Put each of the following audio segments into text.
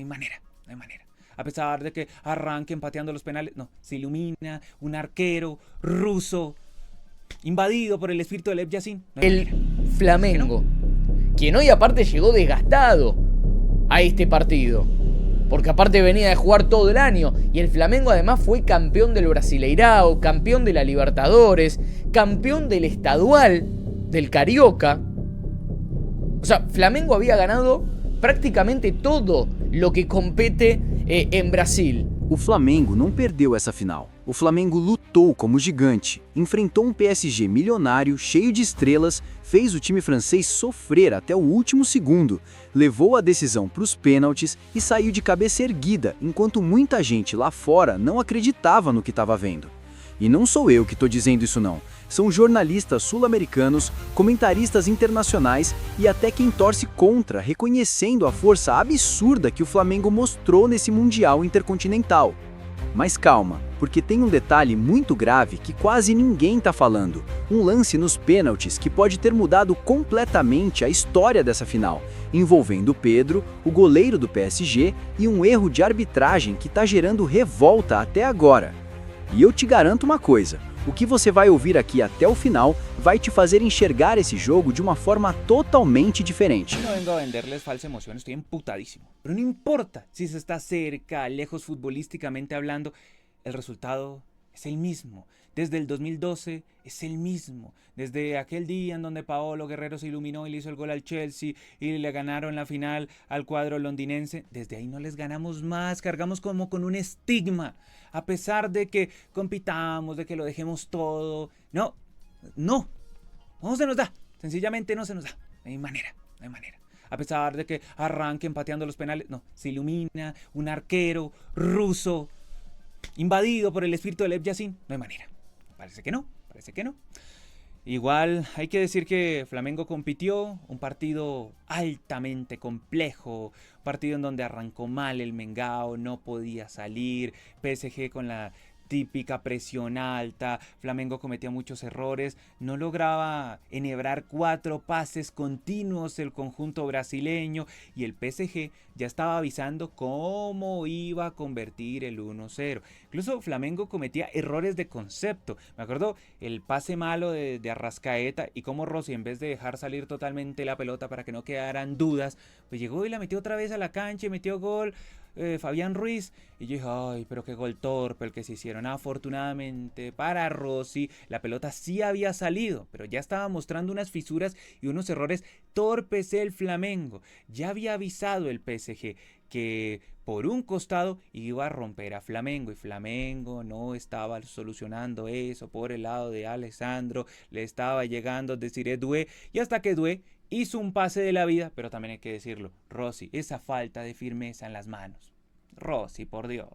hay manera, no hay manera. A pesar de que arranquen pateando los penales, no, se ilumina un arquero ruso invadido por el espíritu de Lev Yassin, no hay El manera. ¿Que no? Flamengo, quien hoy aparte llegó desgastado a este partido, porque aparte venía de jugar todo el año, y el Flamengo además fue campeón del Brasileirao, campeón de la Libertadores, campeón del Estadual, del Carioca. O sea, Flamengo había ganado praticamente todo lo que compete en Brasil. O Flamengo não perdeu essa final. O Flamengo lutou como gigante, enfrentou um PSG milionário, cheio de estrelas, fez o time francês sofrer até o último segundo, levou a decisão para os pênaltis e saiu de cabeça erguida, enquanto muita gente lá fora não acreditava no que estava vendo. E não sou eu que estou dizendo isso não. São jornalistas sul-americanos, comentaristas internacionais e até quem torce contra, reconhecendo a força absurda que o Flamengo mostrou nesse Mundial Intercontinental. Mas calma, porque tem um detalhe muito grave que quase ninguém está falando. Um lance nos pênaltis que pode ter mudado completamente a história dessa final, envolvendo o Pedro, o goleiro do PSG, e um erro de arbitragem que está gerando revolta até agora. E eu te garanto uma coisa, o que você vai ouvir aqui até o final vai te fazer enxergar esse jogo de uma forma totalmente diferente. No vengo a venderles falsa emoción, estoy emputadísimo. Pero no importa si se está cerca, lejos futbolísticamente hablando, el resultado es el mismo. Desde el 2012 es el mismo. Desde aquel día en donde Paolo Guerrero se iluminó y le hizo el gol al Chelsea y le ganaron la final al cuadro londinense, desde ahí no les ganamos más, cargamos como con un estigma. A pesar de que compitamos, de que lo dejemos todo. No se nos da. Sencillamente no se nos da. No hay manera, no hay manera. A pesar de que arranquen pateando los penales, no, se ilumina un arquero ruso invadido por el espíritu de Lev Yassin, no hay manera. Parece que no, parece que no. Igual hay que decir que Flamengo compitió, un partido altamente complejo, un partido en donde arrancó mal el Mengao, no podía salir, PSG con la típica presión alta, Flamengo cometía muchos errores, no lograba enhebrar 4 pases continuos el conjunto brasileño y el PSG ya estaba avisando cómo iba a convertir el 1-0. Incluso Flamengo cometía errores de concepto. Me acuerdo el pase malo de Arrascaeta y cómo Rossi, en vez de dejar salir totalmente la pelota para que no quedaran dudas, pues llegó y la metió otra vez a la cancha y metió gol. Fabián Ruiz, y yo dije, ay, pero qué gol torpe el que se hicieron. Afortunadamente para Rossi la pelota sí había salido, pero ya estaba mostrando unas fisuras y unos errores torpes el Flamengo. Ya había avisado el PSG que por un costado iba a romper a Flamengo y Flamengo no estaba solucionando eso por el lado de Alessandro, le estaba llegando Desiré Doué y hasta que Doué hizo un pase de la vida, pero también hay que decirlo, Rossi, esa falta de firmeza en las manos. Rossi, por Dios.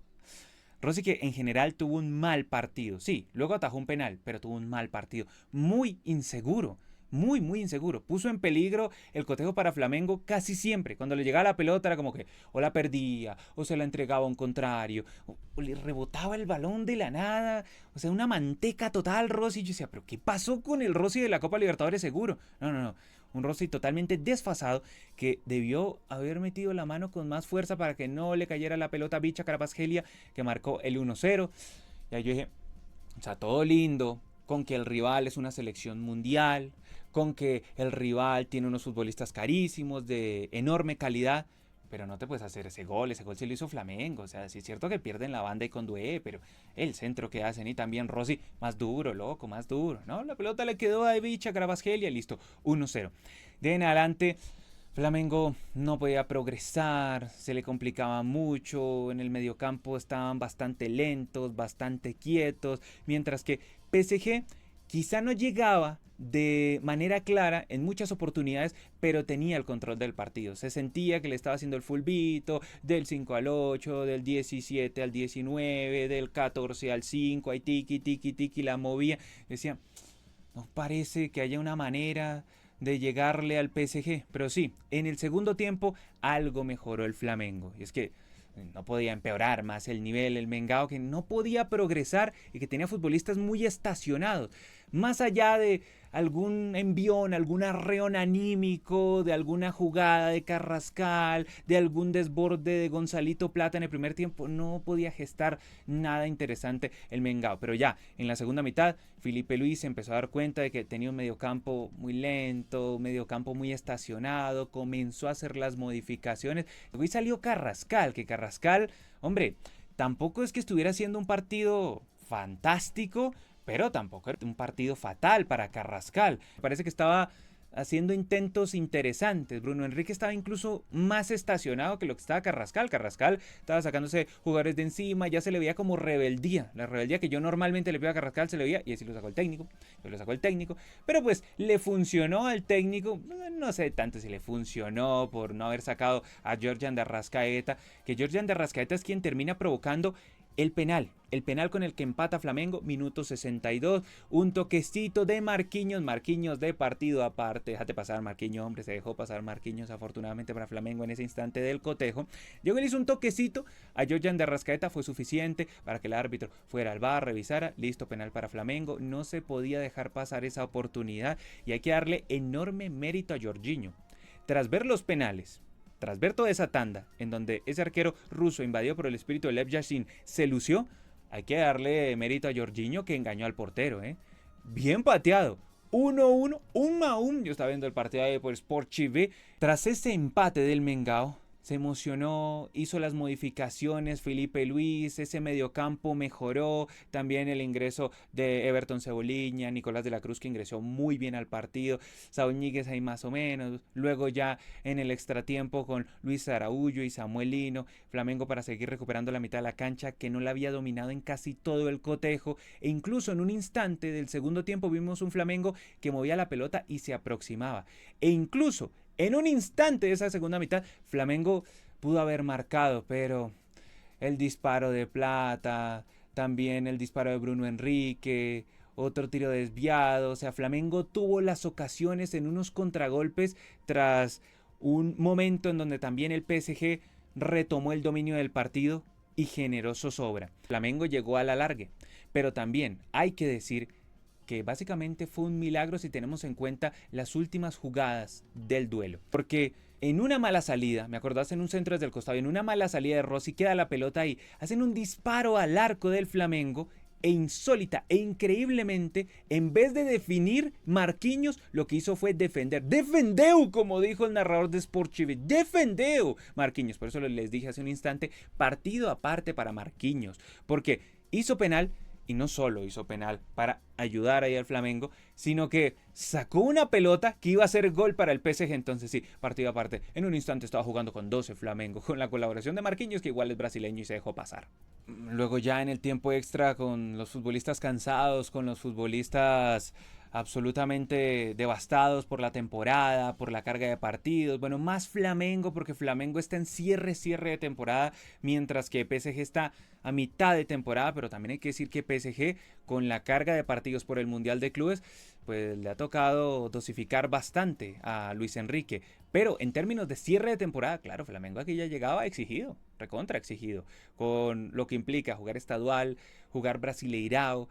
Rossi que en general tuvo un mal partido. Sí, luego atajó un penal, pero tuvo un mal partido. Muy inseguro. Muy inseguro. Puso en peligro el cotejo para Flamengo casi siempre. Cuando le llegaba la pelota era como que o la perdía, o se la entregaba a un contrario, o le rebotaba el balón de la nada. O sea, una manteca total Rossi. Yo decía, pero ¿qué pasó con el Rossi de la Copa Libertadores seguro? No. Un Rossi totalmente desfasado que debió haber metido la mano con más fuerza para que no le cayera la pelota a Bicha Carabasquelia que marcó el 1-0. Ya yo dije, o sea, todo lindo con que el rival es una selección mundial, con que el rival tiene unos futbolistas carísimos, de enorme calidad, pero no te puedes hacer ese gol se lo hizo Flamengo, o sea, sí es cierto que pierden la banda y con Doué, pero el centro que hacen y también Rossi, más duro, loco, más duro, ¿no? La pelota le quedó a Bicha Carabasquelia y listo, 1-0. De en adelante, Flamengo no podía progresar, se le complicaba mucho, en el mediocampo estaban bastante lentos, bastante quietos, mientras que PSG quizá no llegaba de manera clara en muchas oportunidades, pero tenía el control del partido. Se sentía que le estaba haciendo el fulbito del 5 al 8, del 17 al 19, del 14 al 5, ahí tiki, la movía. Decía, no parece que haya una manera de llegarle al PSG, pero sí, en el segundo tiempo algo mejoró el Flamengo. Y es que no podía empeorar más el nivel, el Mengao que no podía progresar y que tenía futbolistas muy estacionados. Más allá de algún envión, algún arreón anímico de alguna jugada de Carrascal, de algún desborde de Gonzalito Plata en el primer tiempo. No podía gestar nada interesante el Mengao. Pero ya en la segunda mitad, Filipe Luis se empezó a dar cuenta de que tenía un mediocampo muy lento, un mediocampo muy estacionado, comenzó a hacer las modificaciones. Luego salió Carrascal, que Carrascal, hombre, tampoco es que estuviera haciendo un partido fantástico, pero tampoco era un partido fatal para Carrascal. Parece que estaba haciendo intentos interesantes. Bruno Henrique estaba incluso más estacionado que lo que estaba Carrascal. Carrascal estaba sacándose jugadores de encima, ya se le veía como rebeldía. La rebeldía que yo normalmente le pido a Carrascal se le veía, y así lo sacó el técnico. Pero pues le funcionó al técnico. No sé tanto si le funcionó por no haber sacado a Georgian de Arrascaeta, que Georgian de Arrascaeta es quien termina provocando el penal con el que empata Flamengo, minuto 62, un toquecito de Marquinhos de partido aparte, déjate pasar Marquinhos, hombre, se dejó pasar Marquinhos afortunadamente para Flamengo en ese instante del cotejo. Llegó y hizo un toquecito a Georgian de Arrascaeta, fue suficiente para que el árbitro fuera al VAR, revisara, listo, penal para Flamengo, no se podía dejar pasar esa oportunidad y hay que darle enorme mérito a Jorginho. Tras ver los penales, tras ver toda esa tanda en donde ese arquero ruso invadido por el espíritu de Lev Yashin se lució, hay que darle mérito a Jorginho que engañó al portero, bien pateado. 1-1, 1-1. Yo estaba viendo el partido ahí por Sport TV. Tras ese empate del Mengao, se emocionó, hizo las modificaciones Filipe Luis, ese mediocampo mejoró, también el ingreso de Everton Cebolinha, Nicolás de la Cruz que ingresó muy bien al partido, Saúl Ñíguez ahí más o menos, luego ya en el extratiempo con Luis Araújo y Samuel Lino, Flamengo para seguir recuperando la mitad de la cancha que no la había dominado en casi todo el cotejo, e incluso en un instante del segundo tiempo vimos un Flamengo que movía la pelota y se aproximaba, e incluso en un instante de esa segunda mitad, Flamengo pudo haber marcado, pero el disparo de Plata, también el disparo de Bruno Henrique, otro tiro desviado, o sea, Flamengo tuvo las ocasiones en unos contragolpes tras un momento en donde también el PSG retomó el dominio del partido y generó zozobra. Flamengo llegó a la largue, pero también hay que decir que básicamente fue un milagro si tenemos en cuenta las últimas jugadas del duelo. Porque en una mala salida, me acordás en un centro desde el costado, en una mala salida de Rossi queda la pelota ahí, hacen un disparo al arco del Flamengo e insólita e increíblemente, en vez de definir, Marquinhos lo que hizo fue defender. ¡Defendeu! Como dijo el narrador de Sport TV. ¡Defendeu! Marquinhos, por eso les dije hace un instante, partido aparte para Marquinhos. Porque hizo penal. Y no solo hizo penal para ayudar ahí al Flamengo, sino que sacó una pelota que iba a ser gol para el PSG. Entonces sí, partido aparte. En un instante estaba jugando con 12 Flamengo, con la colaboración de Marquinhos, que igual es brasileño y se dejó pasar. Luego ya en el tiempo extra, con los futbolistas cansados, con los futbolistas absolutamente devastados por la temporada, por la carga de partidos. Bueno, más Flamengo, porque Flamengo está en cierre de temporada, mientras que PSG está a mitad de temporada, pero también hay que decir que PSG, con la carga de partidos por el Mundial de Clubes, pues le ha tocado dosificar bastante a Luis Enrique. Pero en términos de cierre de temporada, claro, Flamengo aquí ya llegaba exigido, recontra exigido, con lo que implica jugar estadual, jugar Brasileirao,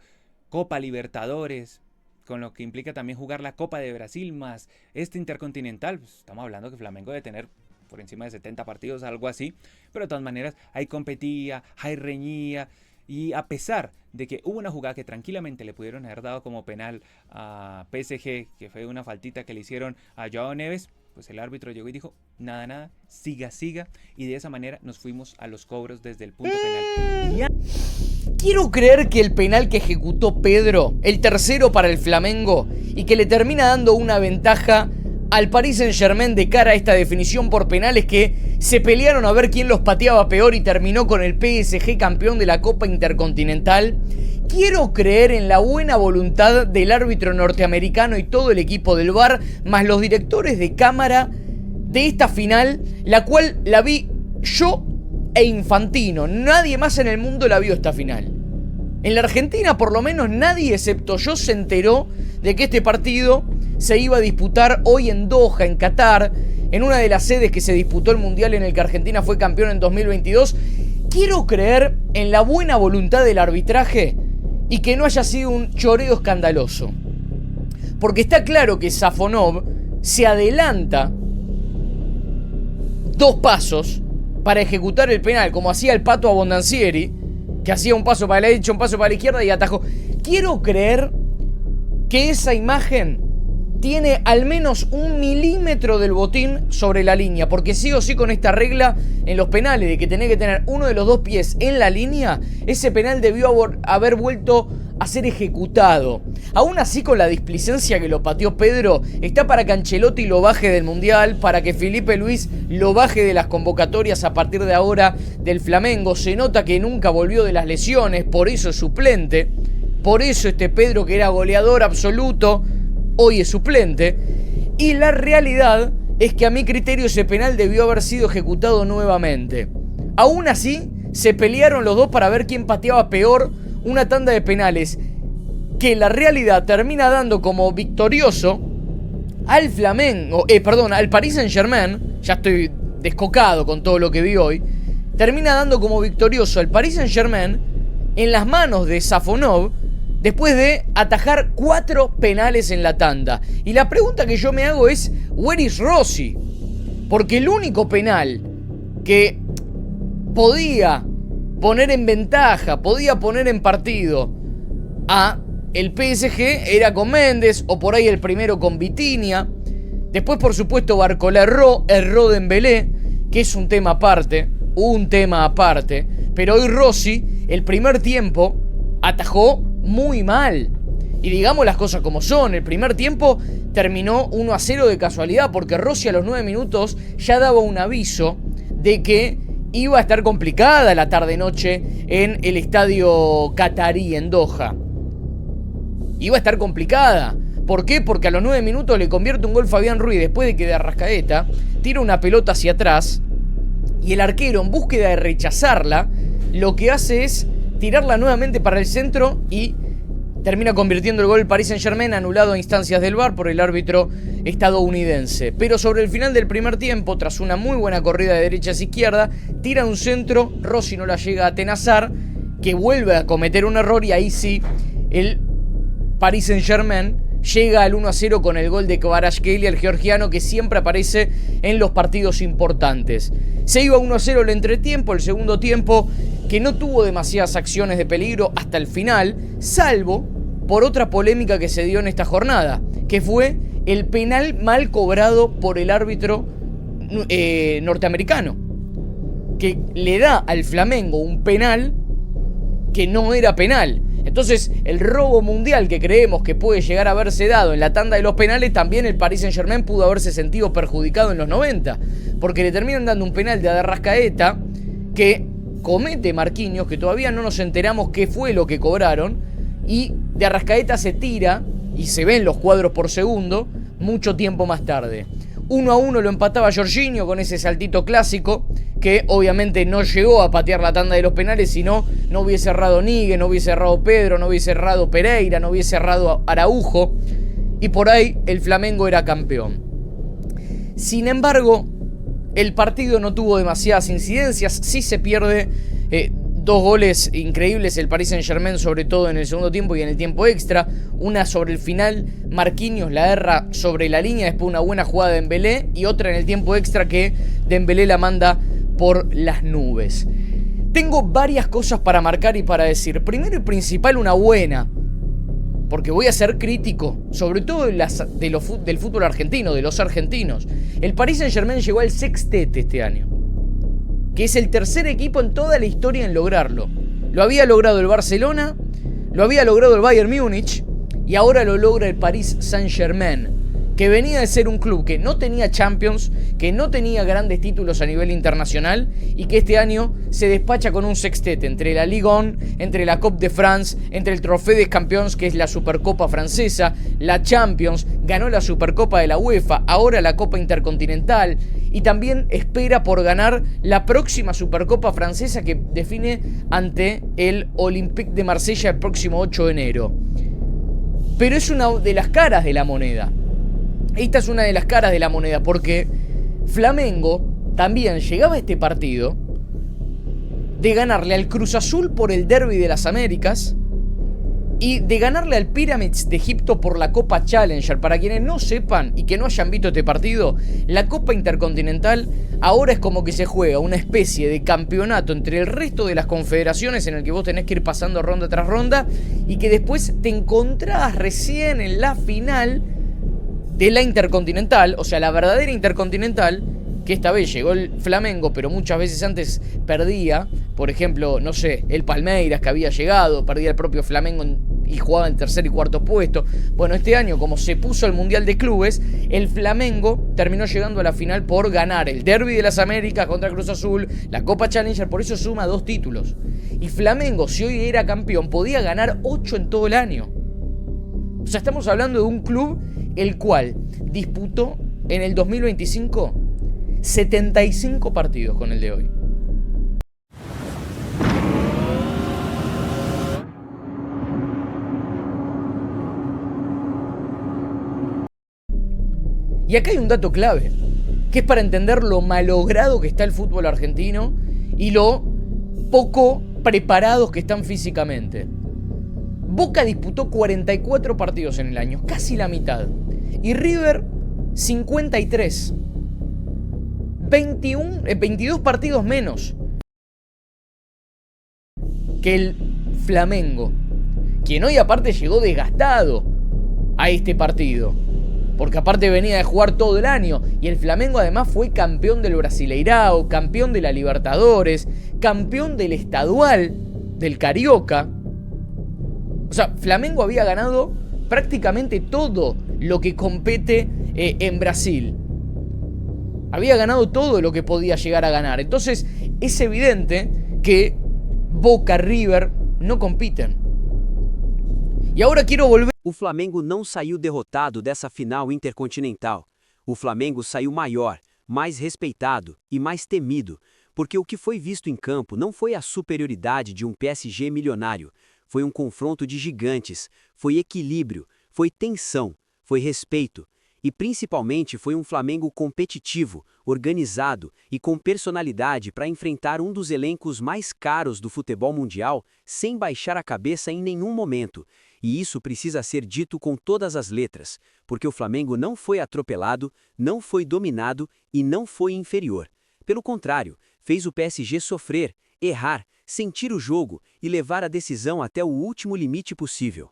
Copa Libertadores, con lo que implica también jugar la Copa de Brasil más este Intercontinental. Pues estamos hablando que Flamengo debe tener por encima de 70 partidos, algo así, pero de todas maneras ahí competía, ahí reñía, y a pesar de que hubo una jugada que tranquilamente le pudieron haber dado como penal a PSG, que fue una faltita que le hicieron a Joao Neves, pues el árbitro llegó y dijo, nada, siga, y de esa manera nos fuimos a los cobros desde el punto penal. Quiero creer que el penal que ejecutó Pedro, el tercero para el Flamengo, y que le termina dando una ventaja al Paris Saint-Germain de cara a esta definición por penales, que se pelearon a ver quién los pateaba peor y terminó con el PSG campeón de la Copa Intercontinental. Quiero creer en la buena voluntad del árbitro norteamericano y todo el equipo del VAR, más los directores de cámara de esta final, la cual la vi yo e Infantino. Nadie más en el mundo la vio esta final. En la Argentina, por lo menos, nadie excepto yo se enteró de que este partido se iba a disputar hoy en Doha, en Qatar, en una de las sedes que se disputó el Mundial en el que Argentina fue campeón en 2022. Quiero creer en la buena voluntad del arbitraje y que no haya sido un choreo escandaloso. Porque está claro que Safonov se adelanta 2 pasos para ejecutar el penal, como hacía el Pato Abondancieri, que hacía un paso para la derecha, un paso para la izquierda y atajó. Quiero creer que esa imagen tiene al menos 1 milímetro del botín sobre la línea, porque sí o sí con esta regla en los penales de que tenés que tener uno de los 2 pies en la línea, ese penal debió haber vuelto a ser ejecutado. Aún así, con la displicencia que lo pateó Pedro, está para que Ancelotti lo baje del Mundial, para que Felipe Luis lo baje de las convocatorias a partir de ahora del Flamengo. Se nota que nunca volvió de las lesiones, por eso es suplente. Por eso este Pedro, que era goleador absoluto, hoy es suplente. Y la realidad es que a mi criterio ese penal debió haber sido ejecutado nuevamente. Aún así, se pelearon los dos para ver quién pateaba peor una tanda de penales, que la realidad termina dando como victorioso al Flamengo, al Paris Saint-Germain. Ya estoy descocado con todo lo que vi hoy. Termina dando como victorioso al Paris Saint-Germain en las manos de Safonov, después de atajar 4 penales en la tanda. Y la pregunta que yo me hago es, ¿where is Rossi? Porque el único penal que podía poner en ventaja, podía poner en partido a el PSG era con Méndez, o por ahí el primero con Vitinha. Después, por supuesto, Barcola erró Dembélé, que es un tema aparte, pero hoy Rossi, el primer tiempo, atajó muy mal. Y digamos las cosas como son, el primer tiempo terminó 1-0 de casualidad, porque Rossi a los 9 minutos ya daba un aviso de que iba a estar complicada la tarde-noche en el estadio catarí en Doha. Iba a estar complicada. ¿Por qué? Porque a los 9 minutos le convierte un gol Fabián Ruiz después de que de Arrascaeta tira una pelota hacia atrás y el arquero, en búsqueda de rechazarla, lo que hace es tirarla nuevamente para el centro y termina convirtiendo el gol el Paris Saint-Germain, anulado a instancias del VAR por el árbitro estadounidense. Pero sobre el final del primer tiempo, tras una muy buena corrida de derecha a izquierda, tira un centro, Rossi no la llega a atenazar, que vuelve a cometer un error y ahí sí el Paris Saint-Germain llega al 1-0 con el gol de Kvaratskhelia, el georgiano, que siempre aparece en los partidos importantes. Se iba 1-0 el entretiempo, el segundo tiempo, que no tuvo demasiadas acciones de peligro hasta el final, salvo por otra polémica que se dio en esta jornada, que fue el penal mal cobrado por el árbitro norteamericano, que le da al Flamengo un penal que no era penal. Entonces, el robo mundial que creemos que puede llegar a haberse dado en la tanda de los penales, también el Paris Saint-Germain pudo haberse sentido perjudicado en los 90, porque le terminan dando un penal de Arrascaeta que comete Marquinhos, que todavía no nos enteramos qué fue lo que cobraron, y de Arrascaeta se tira, y se ven los cuadros por segundo, mucho tiempo más tarde. 1-1 lo empataba Jorginho con ese saltito clásico, que obviamente no llegó a patear la tanda de los penales, sino no hubiese errado Níguez, no hubiese errado Pedro, no hubiese errado Pereira, no hubiese errado Araujo, y por ahí el Flamengo era campeón. Sin embargo, el partido no tuvo demasiadas incidencias, sí se pierde 2 goles increíbles el Paris Saint-Germain, sobre todo en el segundo tiempo y en el tiempo extra. Una sobre el final, Marquinhos la erra sobre la línea, después una buena jugada de Dembélé, y otra en el tiempo extra que Dembélé la manda por las nubes. Tengo varias cosas para marcar y para decir. Primero y principal, una buena, porque voy a ser crítico, sobre todo del fútbol argentino, de los argentinos. El Paris Saint-Germain llegó al sextete este año, que es el tercer equipo en toda la historia en lograrlo. Lo había logrado el Barcelona, lo había logrado el Bayern Múnich, y ahora lo logra el Paris Saint-Germain, que venía de ser un club que no tenía Champions, que no tenía grandes títulos a nivel internacional, y que este año se despacha con un sextete entre la Ligue 1, entre la Coupe de France, entre el Trophée des Champions, que es la Supercopa francesa, la Champions, ganó la Supercopa de la UEFA, ahora la Copa Intercontinental, y también espera por ganar la próxima Supercopa francesa que define ante el Olympique de Marsella el próximo 8 de enero. Pero es una de las caras de la moneda. Esta es una de las caras de la moneda, porque Flamengo también llegaba a este partido de ganarle al Cruz Azul por el Derbi de las Américas, y de ganarle al Pyramids de Egipto por la Copa Challenger. Para quienes no sepan y que no hayan visto este partido, la Copa Intercontinental ahora es como que se juega una especie de campeonato entre el resto de las confederaciones en el que vos tenés que ir pasando ronda tras ronda y que después te encontrás recién en la final de la Intercontinental, o sea, la verdadera Intercontinental, que esta vez llegó el Flamengo, pero muchas veces antes perdía. Por ejemplo, no sé, el Palmeiras, que había llegado, perdía el propio Flamengo y jugaba en tercer y cuarto puesto. Bueno, este año, como se puso el Mundial de Clubes, el Flamengo terminó llegando a la final por ganar el Derby de las Américas contra Cruz Azul, la Copa Challenger, por eso suma 2 títulos. Y Flamengo, si hoy era campeón, podía ganar 8 en todo el año. O sea, estamos hablando de un club el cual disputó en el 2025 75 partidos con el de hoy. Y acá hay un dato clave, que es para entender lo malogrado que está el fútbol argentino y lo poco preparados que están físicamente. Boca disputó 44 partidos en el año, casi la mitad. Y River, 53. 22 partidos menos que el Flamengo, quien hoy aparte llegó desgastado a este partido, porque aparte venía de jugar todo el año, y el Flamengo además fue campeón del Brasileirao, campeón de la Libertadores, campeón del Estadual, del Carioca. O sea, Flamengo había ganado prácticamente todo lo que compete en Brasil. Había ganado todo lo que podía llegar a ganar. Entonces, es evidente que Boca, River não compiten. E agora quero volver. O Flamengo não saiu derrotado dessa final intercontinental. O Flamengo saiu maior, mais respeitado e mais temido, porque o que foi visto em campo não foi a superioridade de um PSG milionário. Foi um confronto de gigantes, foi equilíbrio, foi tensão, foi respeito. E principalmente foi um Flamengo competitivo, organizado e com personalidade para enfrentar um dos elencos mais caros do futebol mundial sem baixar a cabeça em nenhum momento. E isso precisa ser dito com todas as letras, porque o Flamengo não foi atropelado, não foi dominado e não foi inferior. Pelo contrário, fez o PSG sofrer, errar, sentir o jogo e levar a decisão até o último limite possível.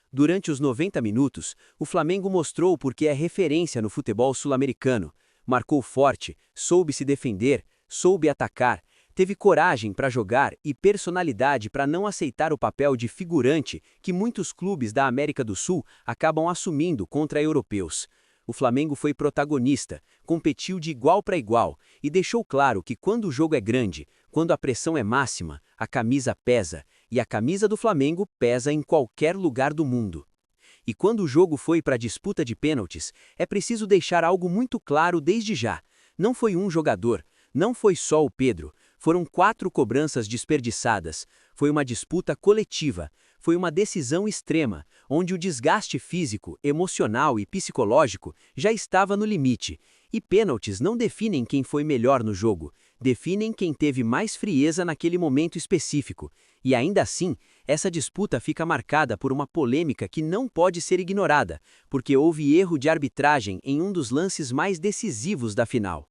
Durante os 90 minutos, o Flamengo mostrou porque é referência no futebol sul-americano. Marcou forte, soube se defender, soube atacar, teve coragem para jogar e personalidade para não aceitar o papel de figurante que muitos clubes da América do Sul acabam assumindo contra europeus. O Flamengo foi protagonista, competiu de igual para igual e deixou claro que quando o jogo é grande, quando a pressão é máxima, a camisa pesa, e a camisa do Flamengo pesa em qualquer lugar do mundo. E quando o jogo foi para a disputa de pênaltis, é preciso deixar algo muito claro desde já. Não foi um jogador, não foi só o Pedro, foram 4 cobranças desperdiçadas, foi uma disputa coletiva, foi uma decisão extrema, onde o desgaste físico, emocional e psicológico já estava no limite. E pênaltis não definem quem foi melhor no jogo, definem quem teve mais frieza naquele momento específico. E ainda assim, essa disputa fica marcada por uma polêmica que não pode ser ignorada, porque houve erro de arbitragem em um dos lances mais decisivos da final.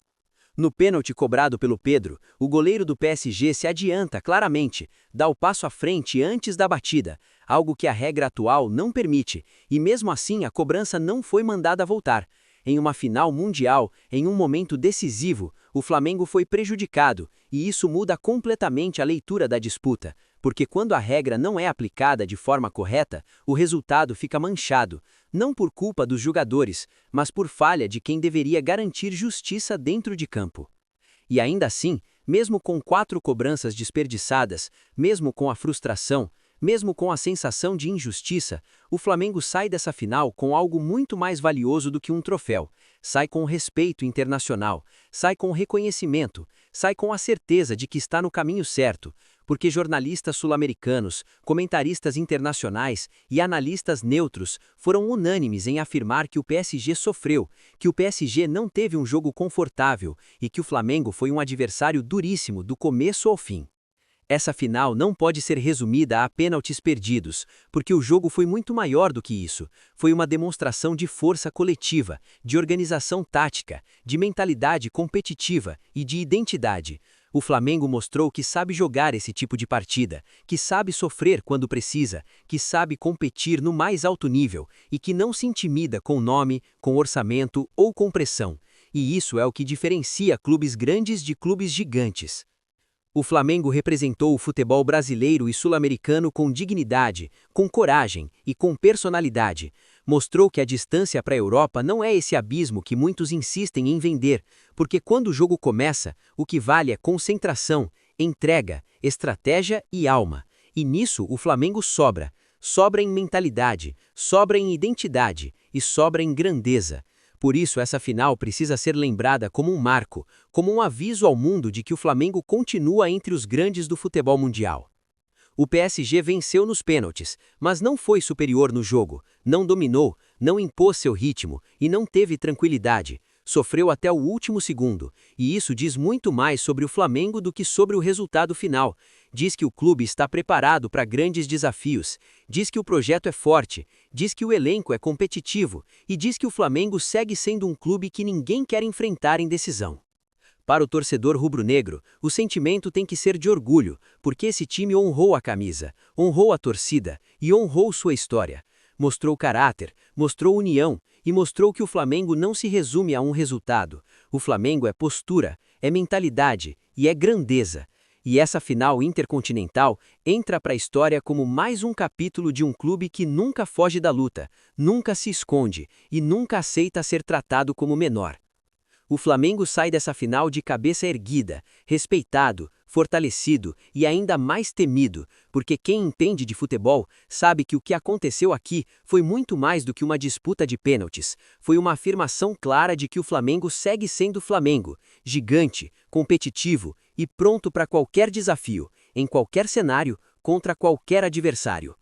No pênalti cobrado pelo Pedro, o goleiro do PSG se adianta claramente, dá o passo à frente antes da batida, algo que a regra atual não permite, e mesmo assim a cobrança não foi mandada voltar. Em uma final mundial, em um momento decisivo, o Flamengo foi prejudicado, e isso muda completamente a leitura da disputa, porque quando a regra não é aplicada de forma correta, o resultado fica manchado, não por culpa dos jogadores, mas por falha de quem deveria garantir justiça dentro de campo. E ainda assim, mesmo com 4 cobranças desperdiçadas, mesmo com a frustração, mesmo com a sensação de injustiça, o Flamengo sai dessa final com algo muito mais valioso do que um troféu. Sai com respeito internacional, sai com reconhecimento, sai com a certeza de que está no caminho certo, porque jornalistas sul-americanos, comentaristas internacionais e analistas neutros foram unânimes em afirmar que o PSG sofreu, que o PSG não teve um jogo confortável e que o Flamengo foi um adversário duríssimo do começo ao fim. Essa final não pode ser resumida a pênaltis perdidos, porque o jogo foi muito maior do que isso. Foi uma demonstração de força coletiva, de organização tática, de mentalidade competitiva e de identidade. O Flamengo mostrou que sabe jogar esse tipo de partida, que sabe sofrer quando precisa, que sabe competir no mais alto nível e que não se intimida com nome, com orçamento ou com pressão. E isso é o que diferencia clubes grandes de clubes gigantes. O Flamengo representou o futebol brasileiro e sul-americano com dignidade, com coragem e com personalidade. Mostrou que a distância para a Europa não é esse abismo que muitos insistem em vender, porque quando o jogo começa, o que vale é concentração, entrega, estratégia e alma. E nisso o Flamengo sobra. Sobra em mentalidade, sobra em identidade e sobra em grandeza. Por isso, essa final precisa ser lembrada como um marco, como um aviso ao mundo de que o Flamengo continua entre os grandes do futebol mundial. O PSG venceu nos pênaltis, mas não foi superior no jogo, não dominou, não impôs seu ritmo e não teve tranquilidade. Sofreu até o último segundo, e isso diz muito mais sobre o Flamengo do que sobre o resultado final. Diz que o clube está preparado para grandes desafios, diz que o projeto é forte, diz que o elenco é competitivo e diz que o Flamengo segue sendo um clube que ninguém quer enfrentar em decisão. Para o torcedor rubro-negro, o sentimento tem que ser de orgulho, porque esse time honrou a camisa, honrou a torcida e honrou sua história. Mostrou caráter, mostrou união e mostrou que o Flamengo não se resume a um resultado. O Flamengo é postura, é mentalidade e é grandeza. E essa final intercontinental entra para a história como mais um capítulo de um clube que nunca foge da luta, nunca se esconde e nunca aceita ser tratado como menor. O Flamengo sai dessa final de cabeça erguida, respeitado, fortalecido e ainda mais temido, porque quem entende de futebol sabe que o que aconteceu aqui foi muito mais do que uma disputa de pênaltis. Foi uma afirmação clara de que o Flamengo segue sendo Flamengo, gigante, competitivo e pronto para qualquer desafio, em qualquer cenário, contra qualquer adversário.